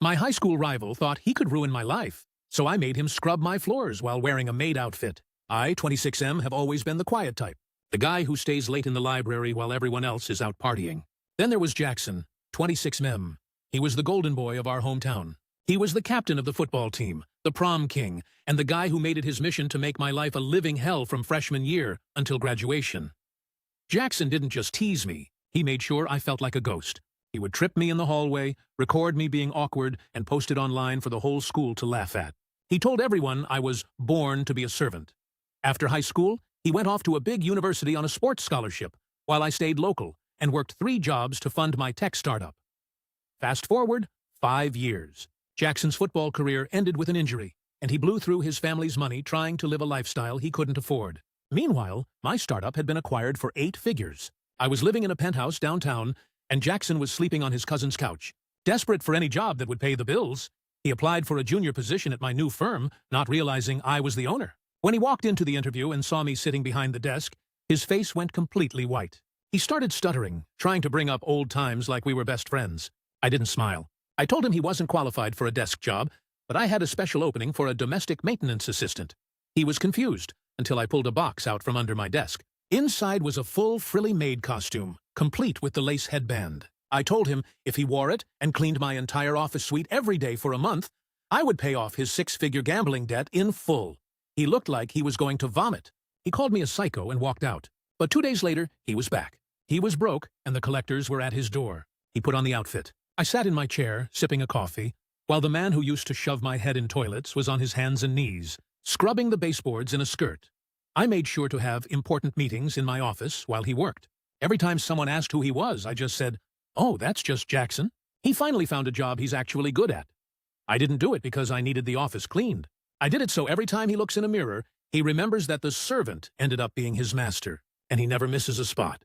My high school rival thought he could ruin my life, so I made him scrub my floors while wearing a maid outfit. I, 26M, have always been the quiet type, the guy who stays late in the library while everyone else is out partying. Then there was Jackson, 26M. He was the golden boy of our hometown. He was the captain of the football team, the prom king, and the guy who made it his mission to make my life a living hell from freshman year until graduation. Jackson didn't just tease me, he made sure I felt like a ghost. He would trip me in the hallway, record me being awkward, and post it online for the whole school to laugh at. He told everyone I was born to be a servant. After high school, he went off to a big university on a sports scholarship, while I stayed local and worked 3 jobs to fund my tech startup. Fast forward 5 years. Jackson's football career ended with an injury, and he blew through his family's money trying to live a lifestyle he couldn't afford. Meanwhile, my startup had been acquired for 8 figures. I was living in a penthouse downtown, and Jackson was sleeping on his cousin's couch. Desperate for any job that would pay the bills, he applied for a junior position at my new firm, not realizing I was the owner. When he walked into the interview and saw me sitting behind the desk, his face went completely white. He started stuttering, trying to bring up old times like we were best friends. I didn't smile. I told him he wasn't qualified for a desk job, but I had a special opening for a domestic maintenance assistant. He was confused until I pulled a box out from under my desk. Inside was a full frilly maid costume, complete with the lace headband. I told him if he wore it and cleaned my entire office suite every day for a month, I would pay off his 6-figure gambling debt in full. He looked like he was going to vomit. He called me a psycho and walked out. But 2 days later, he was back. He was broke, and the collectors were at his door. He put on the outfit. I sat in my chair, sipping a coffee, while the man who used to shove my head in toilets was on his hands and knees, scrubbing the baseboards in a skirt. I made sure to have important meetings in my office while he worked. Every time someone asked who he was, I just said, "Oh, that's just Jackson." He finally found a job he's actually good at. I didn't do it because I needed the office cleaned. I did it so every time he looks in a mirror, he remembers that the servant ended up being his master, and he never misses a spot.